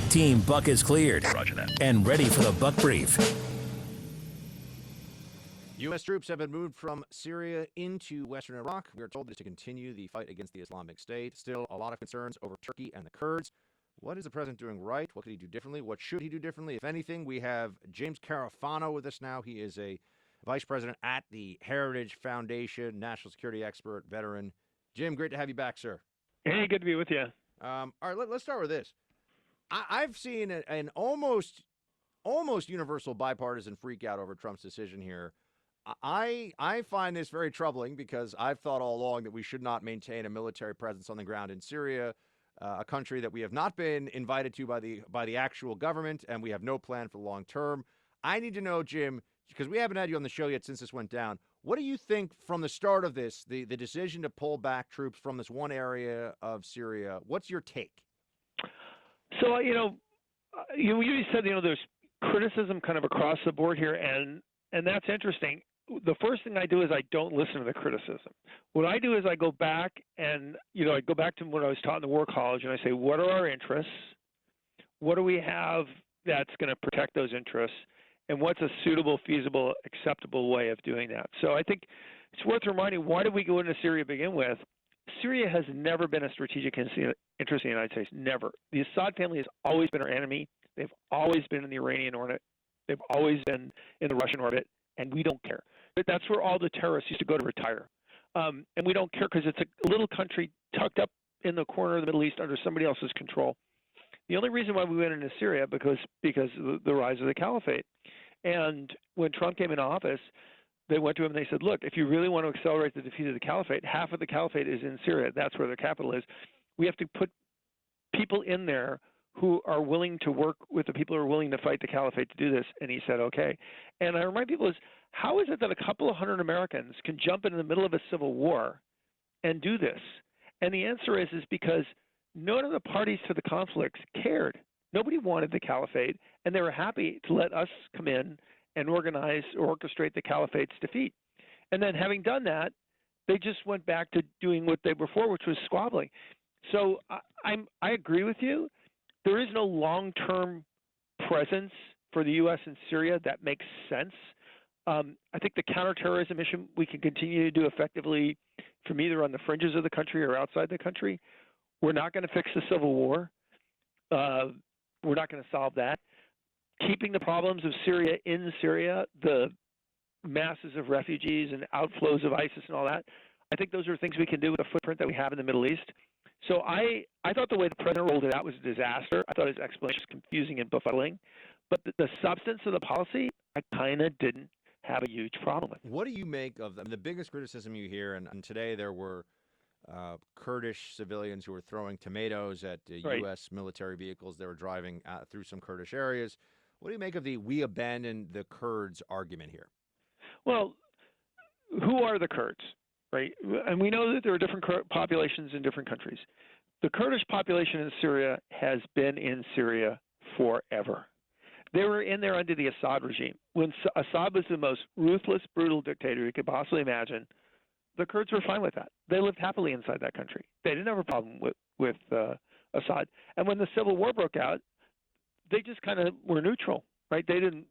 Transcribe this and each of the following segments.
Team Buck is cleared. Roger that. And ready for the Buck Brief. U.S. troops have been moved from Syria into western Iraq. We are told this to continue the fight against the Islamic State. Still, a lot of concerns over Turkey and the Kurds. What is the president doing right? What could he do differently? What should he do differently? If anything, we have James Carafano with us now. He is a vice president at the Heritage Foundation, national security expert, veteran. Jim, great to have you back, sir. Hey, good to be with you. All right, let's start with this. I've seen an almost universal bipartisan freak out over Trump's decision here. I find this very troubling because I've thought all along that we should not maintain a military presence on the ground in Syria, a country that we have not been invited to by the actual government, and we have no plan for the long term. I need to know, Jim, because we haven't had you on the show yet since this went down. What do you think from the start of this, the decision to pull back troops from this one area of Syria? What's your take? So, you said, there's criticism kind of across the board here, and that's interesting. The first thing I do is I don't listen to the criticism. What I do is I go back and, I go back to what I was taught in the War College, and I say, what are our interests? What do we have that's going to protect those interests? And what's a suitable, feasible, acceptable way of doing that? So I think it's worth reminding, why did we go into Syria to begin with? Syria has never been a strategic interest in the United States, never. The Assad family has always been our enemy. They've always been in the Iranian orbit. They've always been in the Russian orbit, and we don't care. But that's where all the terrorists used to go to retire. And we don't care because it's a little country tucked up in the corner of the Middle East under somebody else's control. The only reason why we went into Syria because of the rise of the caliphate. And when Trump came into office, they went to him and they said, look, if you really want to accelerate the defeat of the caliphate, half of the caliphate is in Syria. That's where their capital is. We have to put people in there who are willing to work with the people who are willing to fight the caliphate to do this. And he said, okay. And I remind people how is it that a couple of hundred Americans can jump into the middle of a civil war and do this? And the answer is because none of the parties to the conflicts cared. Nobody wanted the caliphate, and they were happy to let us come in and organize or orchestrate the caliphate's defeat. And then having done that, they just went back to doing what they were before, which was squabbling. So I agree with you. There is no long-term presence for the U.S. in Syria that makes sense. I think the counterterrorism mission we can continue to do effectively from either on the fringes of the country or outside the country. We're not going to fix the civil war. We're not going to solve that. Keeping the problems of Syria in Syria, the masses of refugees and outflows of ISIS and all that, I think those are things we can do with the footprint that we have in the Middle East. So I thought the way the president rolled it out was a disaster. I thought his explanation was confusing and befuddling. But the substance of the policy, I kind of didn't have a huge problem with. What do you make of the biggest criticism you hear? And today there were Kurdish civilians who were throwing tomatoes at U.S. military vehicles that were driving through some Kurdish areas. What do you make of the "we abandon the Kurds" argument here? Well, who are the Kurds, right? And we know that there are different populations in different countries. The Kurdish population in Syria has been in Syria forever. They were in there under the Assad regime. When Assad was the most ruthless, brutal dictator you could possibly imagine, the Kurds were fine with that. They lived happily inside that country. They didn't have a problem with Assad. And when the civil war broke out, they just kind of were neutral, right? They didn't,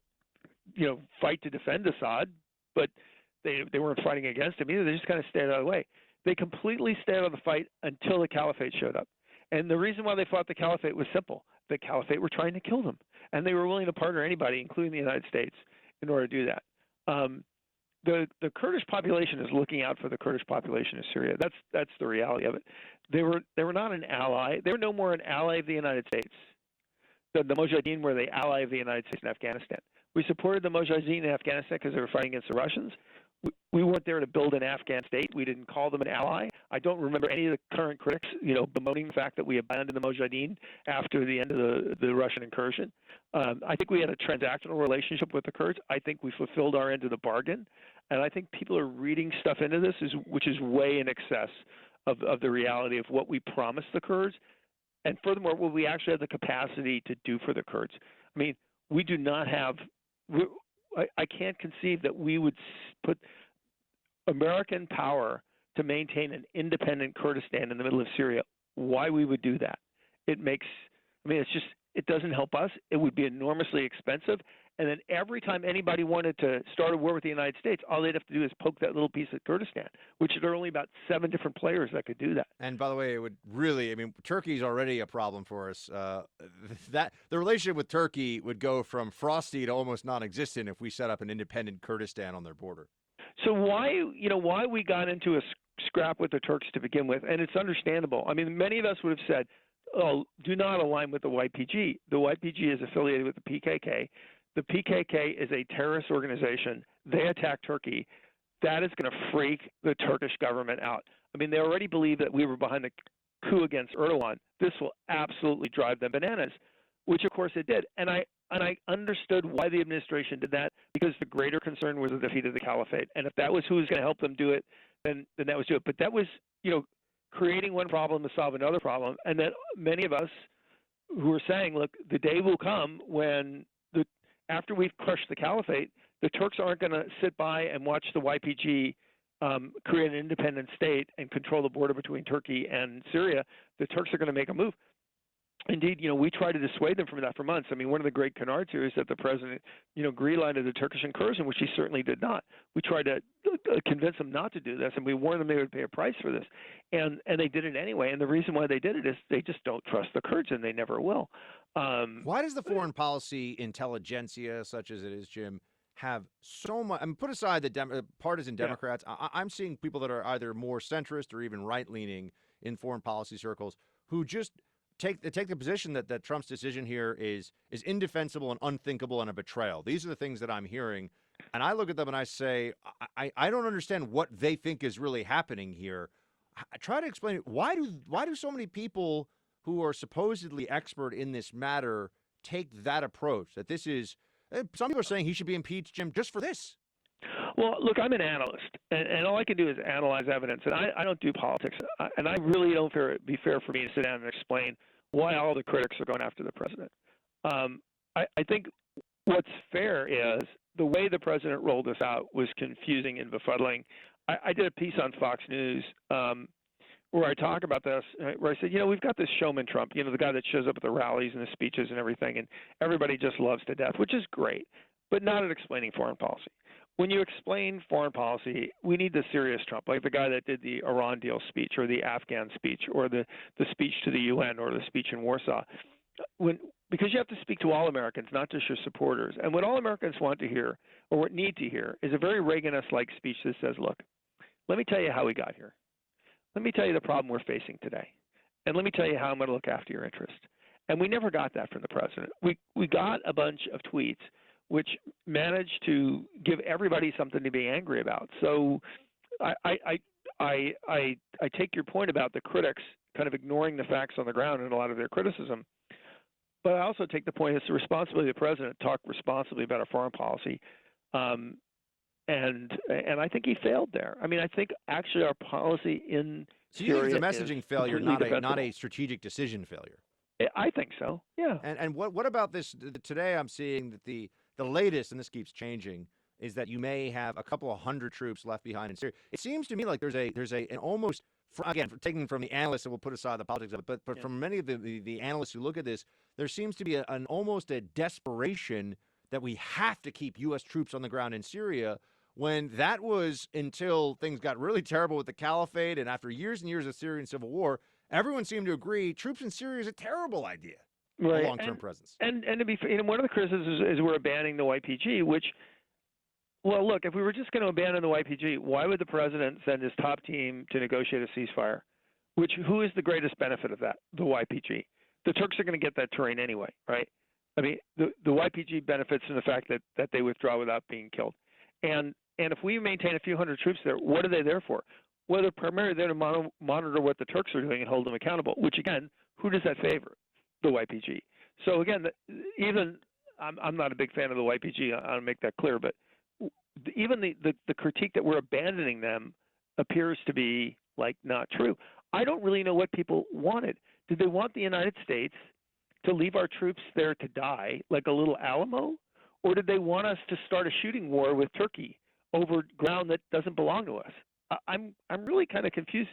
fight to defend Assad, but they weren't fighting against him either. They just kind of stayed out of the way. They completely stayed out of the fight until the caliphate showed up. And the reason why they fought the caliphate was simple. The caliphate were trying to kill them, and they were willing to partner anybody, including the United States, in order to do that. The Kurdish population is looking out for the Kurdish population of Syria. That's the reality of it. They were not an ally. They were no more an ally of the United States than the Mujahideen were the ally of the United States in Afghanistan. We supported the Mujahideen in Afghanistan because they were fighting against the Russians. We weren't there to build an Afghan state. We didn't call them an ally. I don't remember any of the current critics, bemoaning the fact that we abandoned the Mujahideen after the end of the Russian incursion. I think we had a transactional relationship with the Kurds. I think we fulfilled our end of the bargain. And I think people are reading stuff into this, which is way in excess of the reality of what we promised the Kurds. And furthermore, what we actually have the capacity to do for the Kurds. I mean, we do not have I can't conceive that we would put American power to maintain an independent Kurdistan in the middle of Syria. Why we would do that? It's just It doesn't help us. It would be enormously expensive. And then every time anybody wanted to start a war with the United States, all they'd have to do is poke that little piece of Kurdistan, which there are only about 7 different players that could do that. And by the way, it would really, I mean, Turkey's already a problem for us. That the relationship with Turkey would go from frosty to almost non-existent if we set up an independent Kurdistan on their border. So why we got into a scrap with the Turks to begin with, and it's understandable. I mean, many of us would have said, oh, do not align with the YPG. The YPG is affiliated with the PKK. The PKK is a terrorist organization. They attack Turkey. That is going to freak the Turkish government out. I mean, they already believe that we were behind the coup against Erdogan. This will absolutely drive them bananas, which of course it did. And I understood why the administration did that, because the greater concern was the defeat of the caliphate. And if that was who was going to help them do it, then that was do it. But that was, creating one problem to solve another problem. And that many of us who were saying, look, the day will come when after we've crushed the caliphate, the Turks aren't going to sit by and watch the YPG create an independent state and control the border between Turkey and Syria. The Turks are going to make a move. Indeed, we tried to dissuade them from that for months. I mean, one of the great canards here is that the president, greenlighted the Turkish incursion, which he certainly did not. We tried to convince them not to do this, and we warned them they would pay a price for this. And they did it anyway. And the reason why they did it is they just don't trust the Kurds, and they never will. Why does the foreign policy intelligentsia, such as it is, Jim, have so much? I mean, put aside the partisan Democrats. Yeah. I'm seeing people that are either more centrist or even right-leaning in foreign policy circles who just take the position that Trump's decision here is indefensible and unthinkable and a betrayal. These are the things that I'm hearing, and I look at them and I say, I don't understand what they think is really happening here. I try to explain it. Why do so many people who are supposedly expert in this matter take that approach? That this is, some people are saying he should be impeached, Jim, just for this. Well, look, I'm an analyst, and all I can do is analyze evidence, and I don't do politics, and I really don't be fair for me to sit down and explain why all the critics are going after the president. I think what's fair is the way the president rolled this out was confusing and befuddling. I did a piece on Fox News where I talk about this, where I said, we've got this showman Trump, the guy that shows up at the rallies and the speeches and everything, and everybody just loves to death, which is great, but not at explaining foreign policy. When you explain foreign policy, we need the serious Trump, like the guy that did the Iran deal speech or the Afghan speech or the speech to the UN or the speech in Warsaw. Because you have to speak to all Americans, not just your supporters. And what all Americans want to hear or what need to hear is a very Reaganist-like speech that says, look, let me tell you how we got here. Let me tell you the problem we're facing today. And let me tell you how I'm going to look after your interest. And we never got that from the president. We got a bunch of tweets which managed to give everybody something to be angry about. So I take your point about the critics kind of ignoring the facts on the ground and a lot of their criticism. But I also take the point it's the responsibility of the president to talk responsibly about our foreign policy. And I think he failed there. I mean, I think actually our policy in Syria is a messaging failure, not a strategic decision failure. I think so. Yeah. And what about this? Today I'm seeing that the latest, and this keeps changing, is that you may have a couple of hundred troops left behind in Syria. It seems to me like there's an almost, again, taken from the analysts, and we'll put aside the politics of it, but from many of the analysts who look at this, there seems to be an almost a desperation that we have to keep U.S. troops on the ground in Syria, when that was until things got really terrible with the caliphate, and after years and years of Syrian civil war, everyone seemed to agree troops in Syria is a terrible idea. Right. A long-term presence. And to be fair, one of the criticisms is we're abandoning the YPG, which, well, look, if we were just going to abandon the YPG, why would the president send his top team to negotiate a ceasefire? Who is the greatest benefit of that? The YPG. The Turks are going to get that terrain anyway, right? I mean, the YPG benefits from the fact that they withdraw without being killed. And if we maintain a few hundred troops there, what are they there for? Well, they're primarily there to monitor what the Turks are doing and hold them accountable, which, again, who does that favor? The YPG. So, again, I'm not a big fan of the YPG. I'll make that clear. But even the critique that we're abandoning them appears to be, not true. I don't really know what people wanted. Did they want the United States to leave our troops there to die like a little Alamo? Or did they want us to start a shooting war with Turkey over ground that doesn't belong to us? I'm really kind of confused.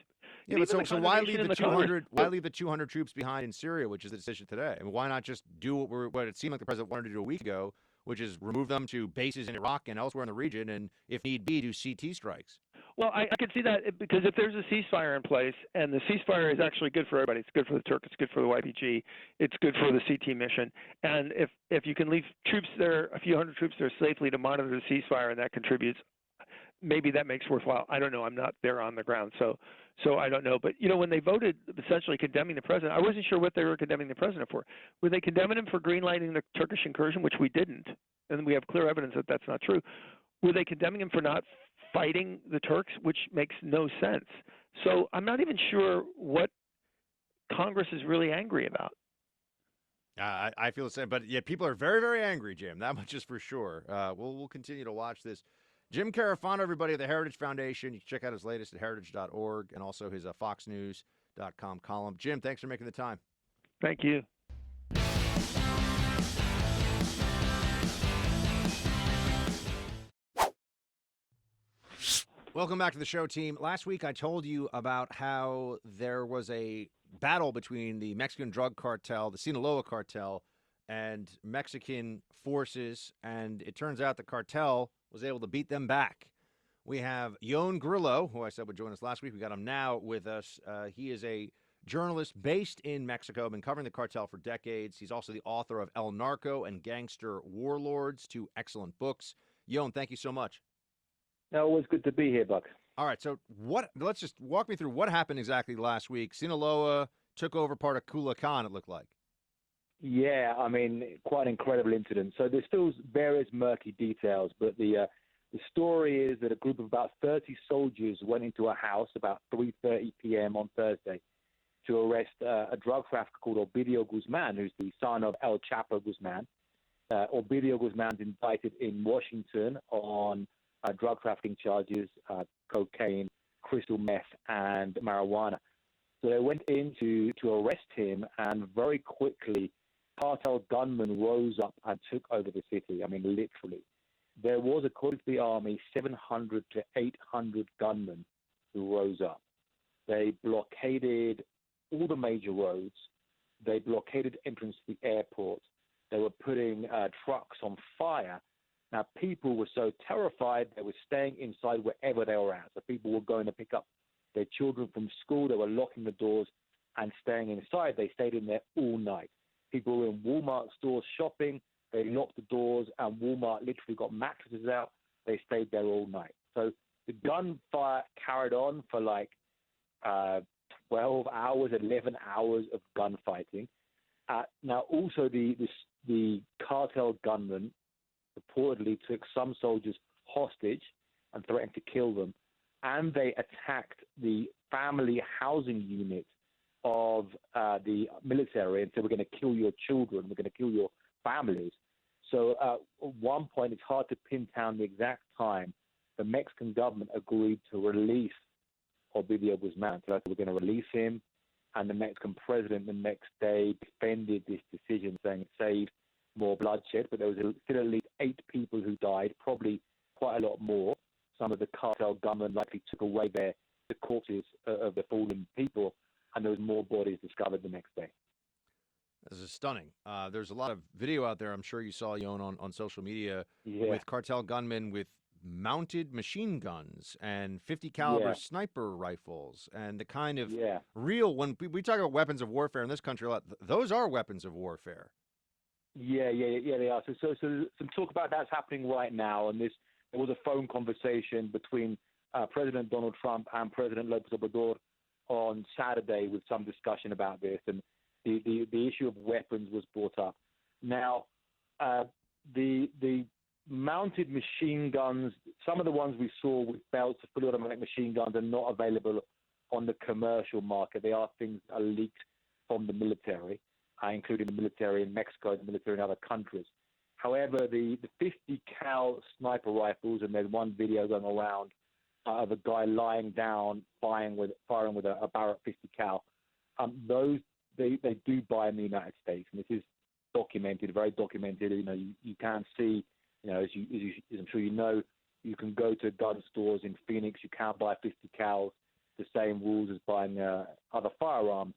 Yeah, but so why leave the 200? Why leave the 200 troops behind in Syria, which is the decision today? And why not just do what it seemed like the president wanted to do a week ago, which is remove them to bases in Iraq and elsewhere in the region, and if need be, do CT strikes? Well, I could see that because if there's a ceasefire in place, and the ceasefire is actually good for everybody, it's good for the Turks, it's good for the YPG, it's good for the CT mission, and if you can leave troops there, a few hundred troops there safely to monitor the ceasefire, and that contributes, maybe that makes worthwhile. I don't know. I'm not there on the ground, so I don't know. But when they voted essentially condemning the president, I wasn't sure what they were condemning the president for. Were they condemning him for greenlighting the Turkish incursion, which we didn't, and we have clear evidence that that's not true? Were they condemning him for not fighting the Turks, which makes no sense? So I'm not even sure what Congress is really angry about. I feel the same, but yeah, people are very, very angry, Jim. That much is for sure. We'll continue to watch this. Jim Carafano, everybody, of the Heritage Foundation. You can check out his latest at heritage.org and also his foxnews.com column. Jim, thanks for making the time. Thank you. Welcome back to the show, team. Last week, I told you about how there was a battle between the Mexican drug cartel, the Sinaloa cartel, and Mexican forces, and it turns out the cartel was able to beat them back. We have Yone Grillo, who I said would join us last week. We got him now with us. He is a journalist based in Mexico, been covering the cartel for decades. He's also the author of El Narco and Gangster Warlords, two excellent books. Yone, thank you so much. Always good to be here, Buck. All right, so let's just walk me through what happened exactly last week. Sinaloa took over part of Culiacan, it looked like. Yeah, I mean, quite an incredible incident. So there's still various murky details, but the story is that a group of about 30 soldiers went into a house about 3:30 p.m. on Thursday to arrest a drug trafficker called Ovidio Guzman, who's the son of El Chapo Guzman. Ovidio Guzman's indicted in Washington on drug trafficking charges, cocaine, crystal meth, and marijuana. So they went in to arrest him, and very quickly, cartel gunmen rose up and took over the city. I mean, literally. There was, according to the army, 700 to 800 gunmen who rose up. They blockaded all the major roads. They blockaded entrance to the airport. They were putting trucks on fire. Now, people were so terrified, they were staying inside wherever they were at. So people were going to pick up their children from school. They were locking the doors and staying inside. They stayed in there all night. People were in Walmart stores shopping. They locked the doors, and Walmart literally got mattresses out. They stayed there all night. So the gunfire carried on for like 12 hours, 11 hours of gunfighting. Now, also the cartel gunmen reportedly took some soldiers hostage and threatened to kill them, and they attacked the family housing unit of the military and said, we're going to kill your children, we're going to kill your families. So at one point, it's hard to pin down the exact time, the Mexican government agreed to release Ovidio Guzman. So we're going to release him, and the Mexican president the next day defended this decision, saying it saved more bloodshed, but there was still at least 8 people who died, probably quite a lot more. Some of the cartel gunmen likely took away the corpses of the fallen people, and there was more bodies discovered the next day. This is stunning. There's a lot of video out there, I'm sure you saw, Yone, on social media, with cartel gunmen with mounted machine guns and 50 caliber sniper rifles, and the kind of real, when we talk about weapons of warfare in this country a lot, those are weapons of warfare. Yeah, they are. So some talk about that's happening right now, and there was a phone conversation between President Donald Trump and President López Obrador on Saturday with some discussion about this, and the issue of weapons was brought up. Now, the mounted machine guns, some of the ones we saw with belts of fully automatic machine guns are not available on the commercial market. They are things that are leaked from the military, including the military in Mexico and the military in other countries. However, the 50 cal sniper rifles, and there's one video going around of a guy lying down firing with a Barrett 50 cal. Those they do buy in the United States, and this is documented, very documented. You can see, as I'm sure you know, you can go to gun stores in Phoenix. You can't buy 50 cals. the same rules as buying other firearms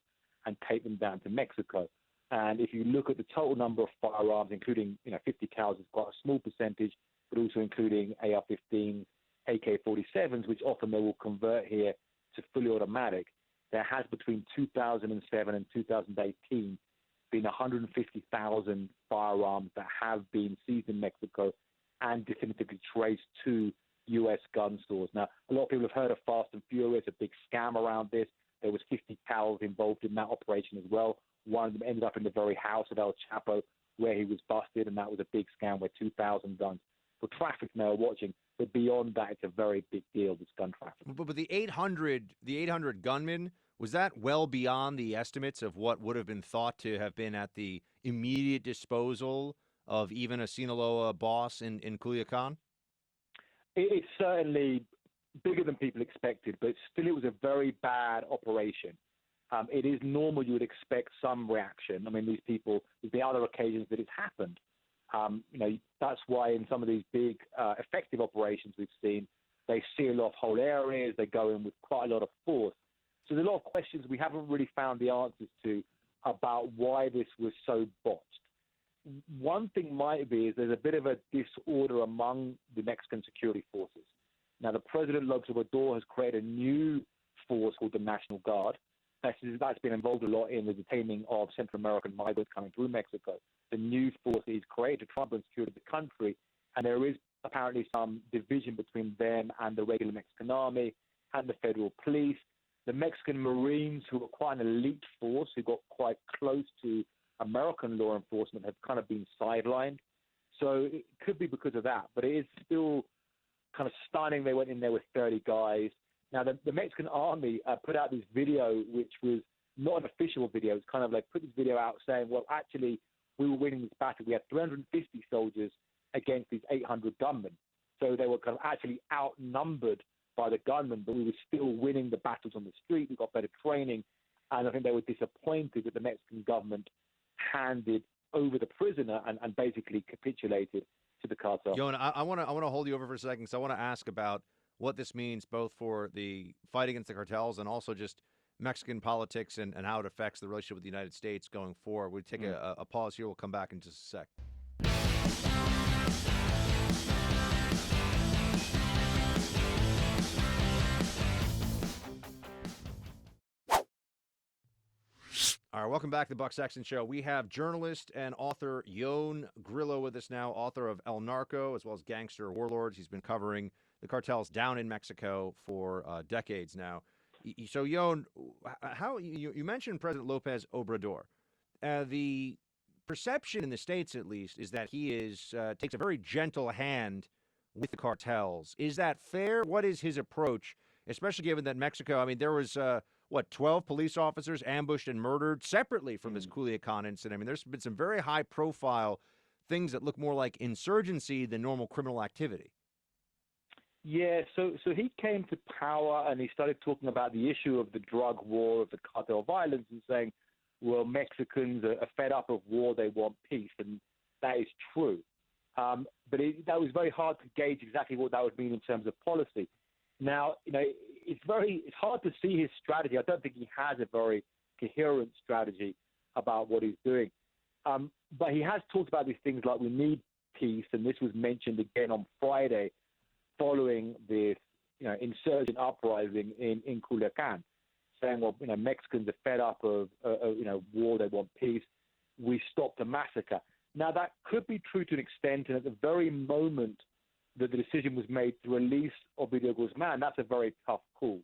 and take them down to Mexico. And if you look at the total number of firearms, including 50 cals is quite a small percentage, but also including AR-15s, AK-47s, which often they will convert here to fully automatic, there has between 2007 and 2018 been 150,000 firearms that have been seized in Mexico and definitively traced to U.S. gun stores. Now, a lot of people have heard of Fast and Furious, a big scam around this. There was 50 cals involved in that operation as well. One of them ended up in the very house of El Chapo where he was busted, and that was a big scam where 2,000 guns were trafficked. Now watching, but beyond that, it's a very big deal, this gun trafficking. But the 800 gunmen, was that well beyond the estimates of what would have been thought to have been at the immediate disposal of even a Sinaloa boss in Culiacan? It's certainly bigger than people expected, but still it was a very bad operation. It is normal you would expect some reaction. I mean, these people, there's been other occasions that it's happened. That's why in some of these big effective operations we've seen, they seal off whole areas, they go in with quite a lot of force. So there's a lot of questions we haven't really found the answers to about why this was so botched. One thing might be is there's a bit of a disorder among the Mexican security forces. Now, the President López Obrador has created a new force called the National Guard. That's been involved a lot in the detaining of Central American migrants coming through Mexico. The new force is created to try and secure the country, and there is apparently some division between them and the regular Mexican army and the federal police. The Mexican Marines, who are quite an elite force, who got quite close to American law enforcement, have kind of been sidelined. So it could be because of that, but it is still kind of stunning. They went in there with 30 guys. Now, the Mexican army put out this video, which was not an official video. It's kind of like put this video out saying, well, actually, we were winning this battle. We had 350 soldiers against these 800 gunmen. So they were kind of actually outnumbered by the gunmen, but we were still winning the battles on the street. We got better training. And I think they were disappointed that the Mexican government handed over the prisoner and basically capitulated to the cartel. Yone, I want to hold you over for a second, because I want to ask about what this means both for the fight against the cartels and also just Mexican politics and how it affects the relationship with the United States going forward. We'll take a pause here. We'll come back in just a sec. All right, welcome back to the Buck Sexton Show. We have journalist and author Yone Grillo with us now, author of El Narco, as well as Gangster Warlords. He's been covering the cartels down in Mexico for decades now. So, Yone, how you mentioned President López Obrador. The perception in the States, at least, is that he takes a very gentle hand with the cartels. Is that fair? What is his approach, especially given that Mexico, I mean, there was 12 police officers ambushed and murdered separately from this Culiacan incident. I mean, there's been some very high-profile things that look more like insurgency than normal criminal activity. Yeah, so he came to power and he started talking about the issue of the drug war, of the cartel violence, and saying, well, Mexicans are fed up of war, they want peace, and that is true. But that was very hard to gauge exactly what that would mean in terms of policy. Now, it's hard to see his strategy. I don't think he has a very coherent strategy about what he's doing. But he has talked about these things like we need peace, and this was mentioned again on Friday following this insurgent uprising in Culiacan, saying, well, Mexicans are fed up of war, they want peace. We stopped the massacre. Now, that could be true to an extent, and at the very moment that the decision was made to release Ovidio Guzman, that's a very tough call.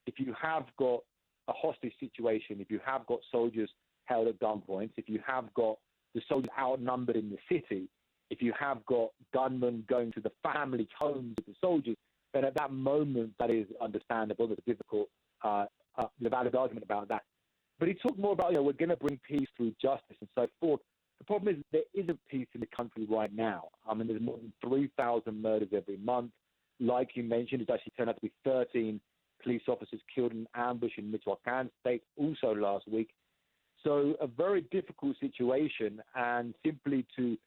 If you have got a hostage situation, if you have got soldiers held at gunpoint, if you have got the soldiers outnumbered in the city, if you have got gunmen going to the family homes of the soldiers, then at that moment, that is understandable. There's a difficult, the valid argument about that. But he talked more about, we're going to bring peace through justice and so forth. The problem is there isn't peace in the country right now. I mean, there's more than 3,000 murders every month. Like you mentioned, it's actually turned out to be 13 police officers killed in an ambush in Michoacan state also last week. So a very difficult situation, and simply to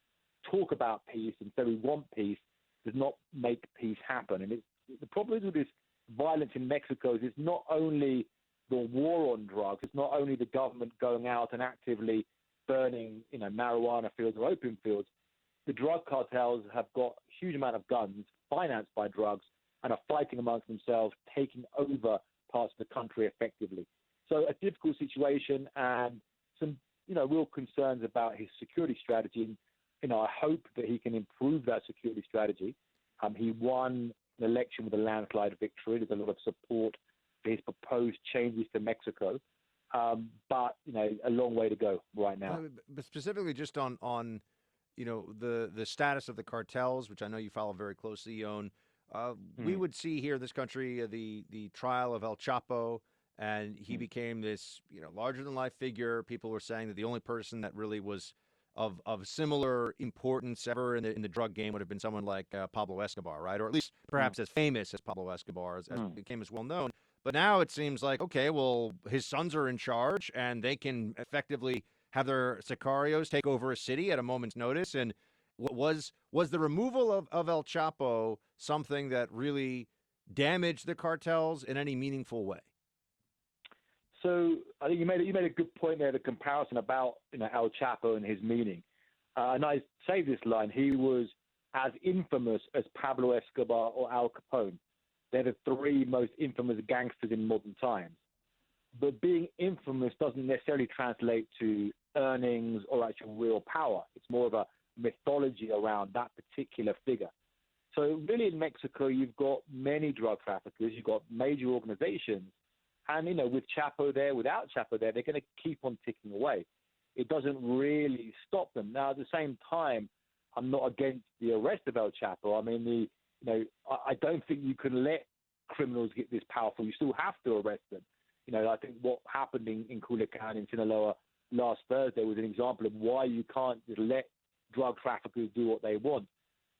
talk about peace and say we want peace does not make peace happen. And the problem is with this violence in Mexico is it's not only the war on drugs, it's not only the government going out and actively burning, marijuana fields or opium fields. The drug cartels have got a huge amount of guns financed by drugs and are fighting amongst themselves, taking over parts of the country effectively. So a difficult situation and some, real concerns about his security strategy. And, I hope that he can improve that security strategy. He won an election with a landslide victory. There's a lot of support for his proposed changes to Mexico. But, a long way to go right now. But specifically just on the status of the cartels, which I know you follow very closely, Yone. We would see here in this country the trial of El Chapo, and he became this larger-than-life figure. People were saying that the only person that really was of similar importance ever in the drug game would have been someone like Pablo Escobar, right? Or at least perhaps as famous as Pablo Escobar, as became as well known. But now it seems like, okay, well, his sons are in charge, and they can effectively have their sicarios take over a city at a moment's notice. And was the removal of El Chapo something that really damaged the cartels in any meaningful way? So I think you made a good point there, the comparison about El Chapo and his meaning. And I say this line, he was as infamous as Pablo Escobar or Al Capone. They're the three most infamous gangsters in modern times. But being infamous doesn't necessarily translate to earnings or actual real power. It's more of a mythology around that particular figure. So really in Mexico, you've got many drug traffickers, you've got major organizations, and, with Chapo there, without Chapo there, they're going to keep on ticking away. It doesn't really stop them. Now, at the same time, I'm not against the arrest of El Chapo. I mean, I don't think you can let criminals get this powerful. You still have to arrest them. I think what happened in Culiacan, in Sinaloa last Thursday was an example of why you can't just let drug traffickers do what they want.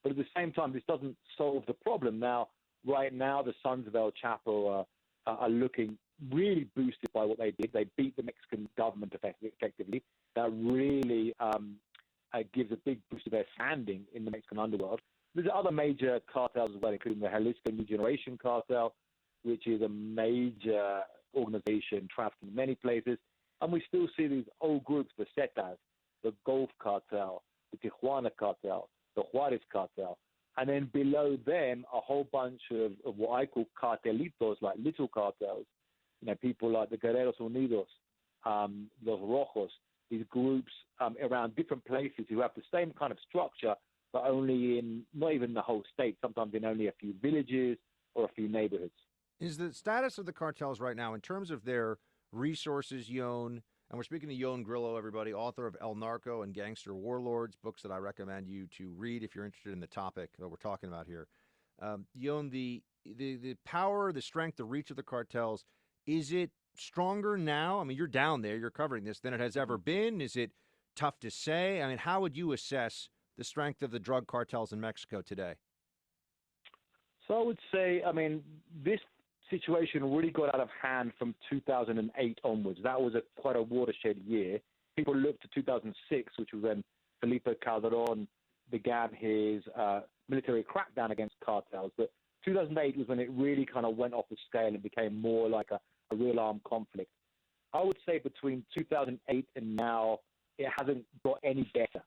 But at the same time, this doesn't solve the problem. Now, right now, the sons of El Chapo are looking really boosted by what they did. They beat the Mexican government effectively. That really gives a big boost to their standing in the Mexican underworld. There's other major cartels as well, including the Jalisco New Generation Cartel, which is a major organization trafficking in many places. And we still see these old groups, the Zetas, the Gulf Cartel, the Tijuana Cartel, the Juarez Cartel. And then below them, a whole bunch of what I call cartelitos, like little cartels, people like the Guerreros Unidos, Los Rojos, these groups around different places who have the same kind of structure, but only in not even the whole state, sometimes in only a few villages or a few neighborhoods. Is the status of the cartels right now in terms of their resources, Yone? And we're speaking to Yone Grillo, everybody, author of El Narco and Gangster Warlords, books that I recommend you to read if you're interested in the topic that we're talking about here. Yone, the power, the strength, the reach of the cartels, is it stronger now? I mean, you're down there, you're covering this, than it has ever been? Is it tough to say? I mean, how would you assess the strength of the drug cartels in Mexico today? So I would say, this situation really got out of hand from 2008 onwards. That was quite a watershed year. People looked to 2006, which was when Felipe Calderón began his military crackdown against cartels. But 2008 was when it really kind of went off the scale and became more like a real armed conflict. I would say between 2008 and now, it hasn't got any better.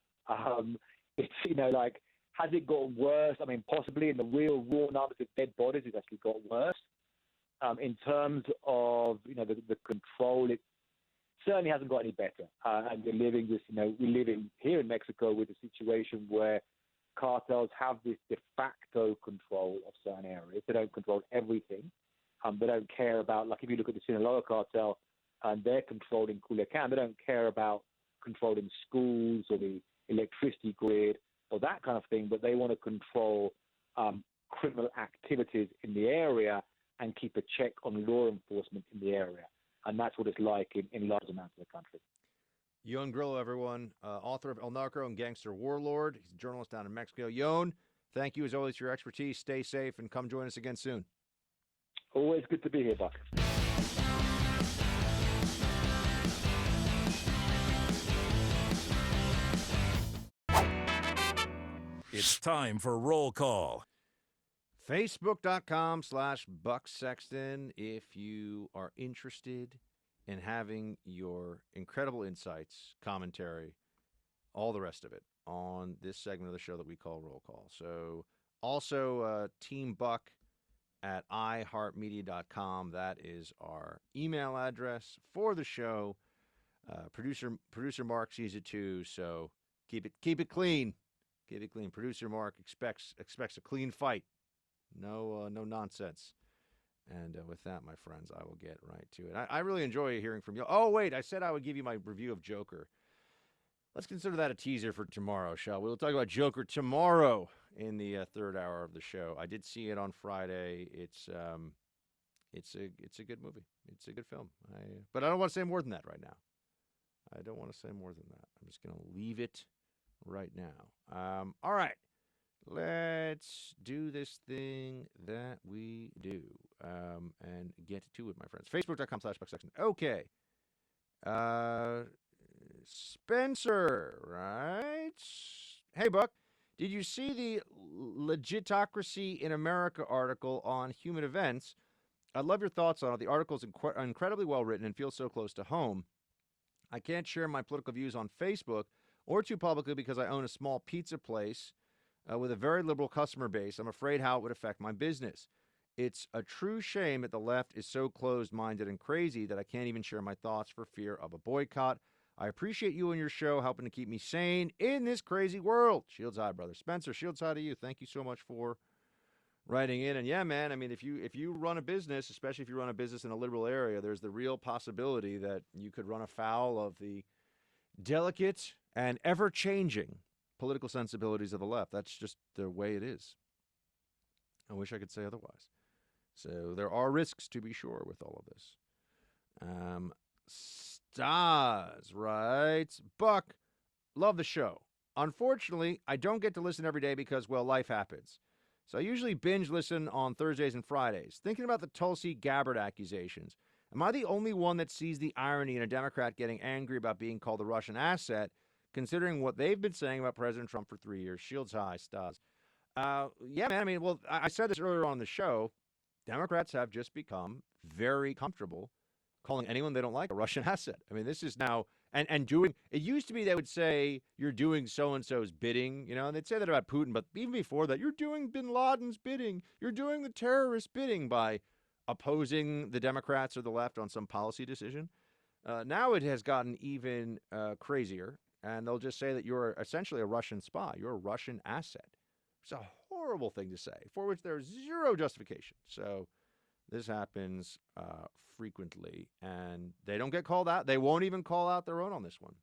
It's, has it got worse? I mean, possibly in the real raw numbers of dead bodies, it's actually got worse. In terms of, the control, it certainly hasn't got any better. And we're living this, we're living here in Mexico with a situation where cartels have this de facto control of certain areas. They don't control everything. They don't care about, like if you look at the Sinaloa cartel, and they're controlling Culiacan, they don't care about controlling schools or the electricity grid or that kind of thing, but they want to control criminal activities in the area and keep a check on law enforcement in the area. And that's what it's like in large amounts of the country. Yone Grillo, everyone, author of El Narco and Gangster Warlord. He's a journalist down in Mexico. Yone, thank you as always for your expertise. Stay safe and come join us again soon. Always good to be here, Buck. It's time for Roll Call. Facebook.com/Buck Sexton if you are interested in having your incredible insights, commentary, all the rest of it on this segment of the show that we call Roll Call. So also Team Buck at iHeartMedia.com. That is our email address for the show. Producer Mark sees it too, so keep it clean. Keep it clean. Producer Mark expects a clean fight. No nonsense. And with that, my friends, I will get right to it. I really enjoy hearing from you. Oh, wait, I said I would give you my review of Joker. Let's consider that a teaser for tomorrow, shall we? We'll talk about Joker tomorrow in the third hour of the show. I did see it on Friday. It's a good movie. It's a good film. But I don't want to say more than that right now. I don't want to say more than that. I'm just going to leave it right now. All right. Let's do this thing that we do and get to it, my friends. Facebook.com/BuckSexton. Okay. Spencer, right? Hey, Buck. Did you see the Legitocracy in America article on human events? I'd love your thoughts on it. The article is incredibly well written and feels so close to home. I can't share my political views on Facebook or too publicly because I own a small pizza place with a very liberal customer base. I'm afraid how it would affect my business. It's a true shame that the left is so closed-minded and crazy that I can't even share my thoughts for fear of a boycott. I appreciate you and your show helping to keep me sane in this crazy world. Shields high, brother. Spencer, shields high to you. Thank you so much for writing in. And yeah, man, I mean, if you run a business, especially if you run a business in a liberal area, there's the real possibility that you could run afoul of the delicate and ever-changing political sensibilities of the left. That's just the way it is. I wish I could say otherwise. So there are risks, to be sure, with all of this. Stars, right? Buck, love the show. Unfortunately, I don't get to listen every day because, well, life happens. So I usually binge listen on Thursdays and Fridays. Thinking about the Tulsi Gabbard accusations, am I the only one that sees the irony in a Democrat getting angry about being called a Russian asset, considering what they've been saying about President Trump for 3 years? Shields high, Stas. Yeah, man, I mean, well, I said this earlier on the show. Democrats have just become very comfortable calling anyone they don't like a Russian asset. I mean, this is now, and doing, it used to be they would say, you're doing so-and-so's bidding, you know, and they'd say that about Putin, but even before that, you're doing bin Laden's bidding, you're doing the terrorist bidding by opposing the Democrats or the left on some policy decision. Now it has gotten even crazier, and they'll just say that you're essentially a Russian spy, you're a Russian asset. It's a horrible thing to say, for which there's zero justification. So this happens frequently, and they don't get called out. They won't even call out their own on this one.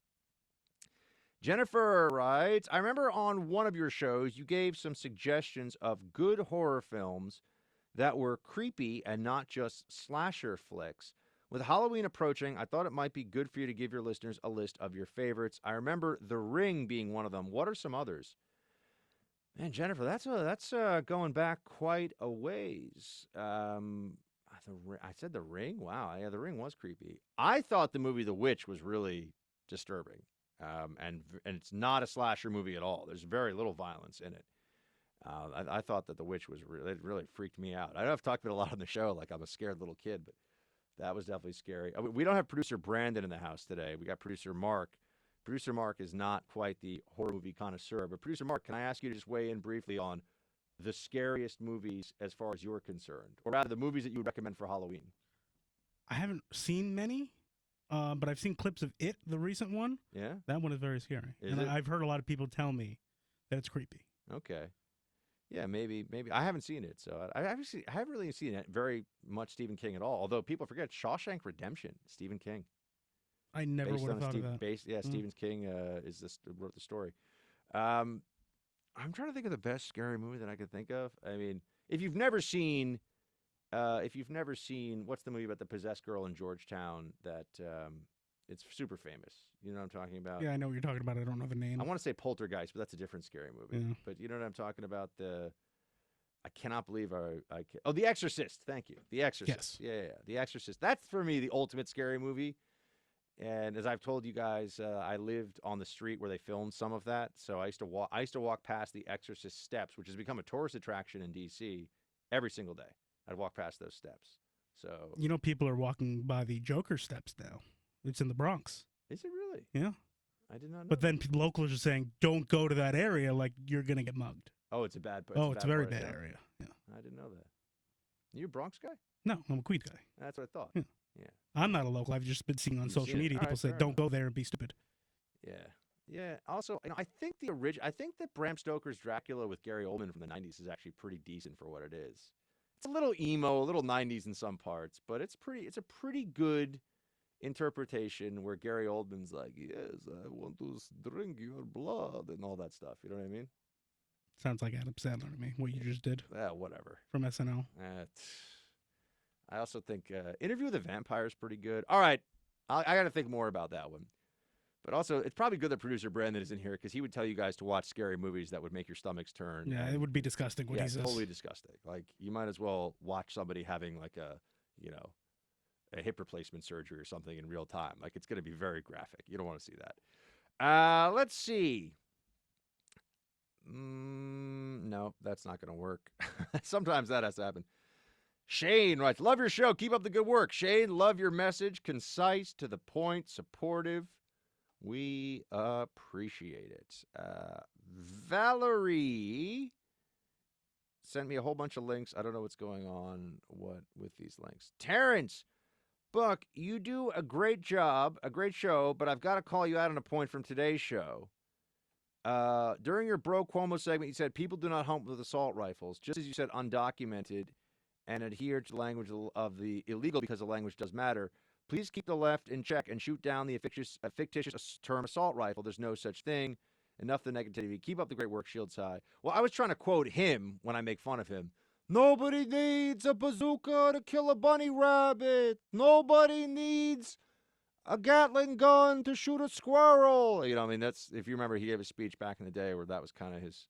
Jennifer writes, I remember on one of your shows, you gave some suggestions of good horror films that were creepy and not just slasher flicks. With Halloween approaching, I thought it might be good for you to give your listeners a list of your favorites. I remember The Ring being one of them. What are some others? Man, Jennifer, that's going back quite a ways. I said The Ring? Wow, yeah, The Ring was creepy. I thought the movie The Witch was really disturbing, and it's not a slasher movie at all. There's very little violence in it. I thought that The Witch was really freaked me out. I know I've talked about it a lot on the show, like I'm a scared little kid, but that was definitely scary. We don't have producer Brandon in the house today. We got producer Mark. Producer Mark is not quite the horror movie connoisseur, but producer Mark, can I ask you to just weigh in briefly on the scariest movies as far as you're concerned, or rather the movies that you would recommend for Halloween? I haven't seen many, but I've seen clips of It, the recent one. Yeah? That one is very scary. Is it? I've heard a lot of people tell me that it's creepy. Okay. Yeah, maybe. I haven't seen it, so I haven't really seen it very much Stephen King at all, although people forget Shawshank Redemption, Stephen King. I never would have thought of that. Stephen King wrote the story. I'm trying to think of the best scary movie that I could think of. I mean, if you've never seen, what's the movie about the possessed girl in Georgetown that it's super famous? You know what I'm talking about? Yeah, I know what you're talking about. I don't know the name. I want to say Poltergeist, but that's a different scary movie. Yeah. But you know what I'm talking about? I cannot believe The Exorcist. Thank you. The Exorcist. Yes. Yeah. The Exorcist. That's for me the ultimate scary movie. And as I've told you guys, I lived on the street where they filmed some of that. So I used to walk past the Exorcist steps, which has become a tourist attraction in D.C. every single day. I'd walk past those steps. So You know, people are walking by the Joker steps now. It's in the Bronx. is it really? Yeah. I did not know. But then locals are saying, don't go to that area, like you're going to get mugged. Oh, it's a bad place. It's a very bad area. Yeah. I didn't know that. You a Bronx guy? No, I'm a Queens guy. That's what I thought. Yeah. Yeah. I'm not a local. I've just been seeing on You've social seen it. media All people right, say, fair don't enough. go there and be stupid. Yeah. Yeah. Also, I think I think that Bram Stoker's Dracula with Gary Oldman from the 90s is actually pretty decent for what it is. It's a little emo, a little 90s in some parts, but it's a pretty good interpretation where Gary Oldman's like, "Yes, I want to drink your blood," and all that stuff. You know what I mean? Sounds like Adam Sandler to me, what you just did Whatever. from SNL. I also think Interview with the Vampire is pretty good. All right. I got to think more about that one. But also, it's probably good that producer Brandon is in here because he would tell you guys to watch scary movies that would make your stomachs turn. Yeah, it would be disgusting what Yeah, he says. totally disgusting. Like, you might as well watch somebody having like a hip replacement surgery or something in real time. Like, it's going to be very graphic. You don't want to see that. Let's see. No, that's not going to work. Sometimes that has to happen. Shane writes, love your show. Keep up the good work. Shane, love your message. Concise, to the point, supportive. We appreciate it. Valerie sent me a whole bunch of links. I don't know what's going on with these links. Terrence, Buck, you do a great job, a great show, but I've got to call you out on a point from today's show. During your Bro Cuomo segment, you said people do not hunt with assault rifles, just as you said undocumented and adhere to the language of the illegal because the language does matter. Please keep the left in check and shoot down the fictitious term assault rifle. There's no such thing. Enough the negativity. Keep up the great work, Shields High. Well, I was trying to quote him when I make fun of him. Nobody needs a bazooka to kill a bunny rabbit. Nobody needs a Gatling gun to shoot a squirrel. You know, I mean, that's, if you remember, he gave a speech back in the day where that was kind of his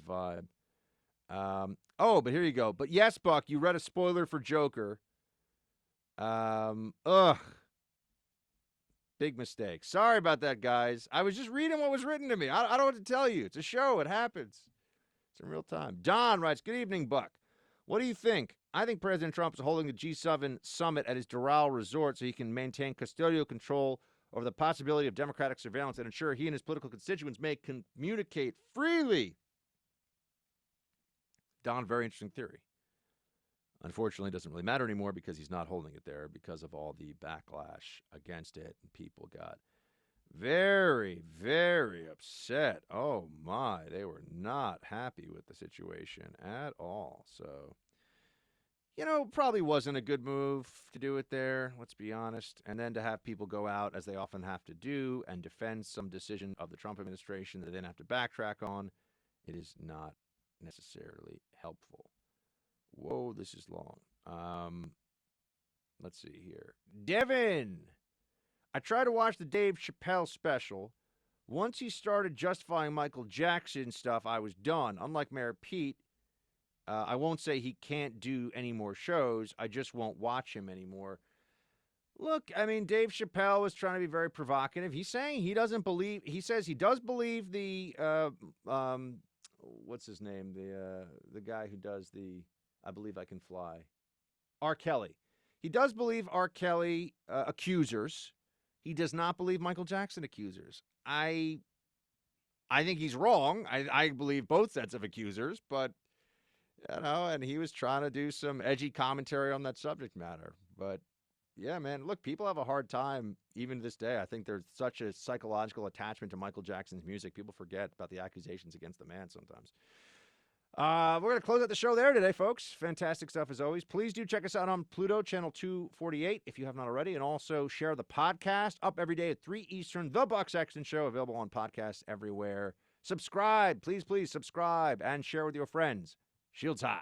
vibe. But here you go. But yes, Buck, you read a spoiler for Joker. Big mistake. Sorry about that, guys. I was just reading what was written to me. I don't know what to tell you. It's a show. It happens. It's in real time. Don writes, good evening, Buck. What do you think? I think President Trump is holding the G7 summit at his Doral resort so he can maintain custodial control over the possibility of democratic surveillance and ensure he and his political constituents may communicate freely. Don, very interesting theory. Unfortunately, it doesn't really matter anymore because he's not holding it there because of all the backlash against it. And people got very, very upset. Oh, my. They were not happy with the situation at all. So, probably wasn't a good move to do it there, let's be honest. And then to have people go out, as they often have to do, and defend some decision of the Trump administration that they then have to backtrack on, it is not necessarily helpful. Whoa, this is long. Let's see here. Devin! I tried to watch the Dave Chappelle special. Once he started justifying Michael Jackson stuff, I was done. Unlike Mayor Pete, I won't say he can't do any more shows. I just won't watch him anymore. Look, I mean, Dave Chappelle was trying to be very provocative. He's saying he doesn't believe, he says he does believe the, what's his name? The guy who does the I Believe I Can Fly. R. Kelly. He does believe R. Kelly accusers. He does not believe Michael Jackson accusers. I think he's wrong. I believe both sets of accusers, but, and he was trying to do some edgy commentary on that subject matter. But, yeah, man, look, people have a hard time, even to this day. I think there's such a psychological attachment to Michael Jackson's music. People forget about the accusations against the man sometimes. We're going to close out the show there today, folks. Fantastic stuff as always. Please do check us out on Pluto, channel 248, if you have not already, and also share the podcast up every day at 3 Eastern, The Buck Sexton Show, available on podcasts everywhere. Subscribe. Please subscribe and share with your friends. Shields high.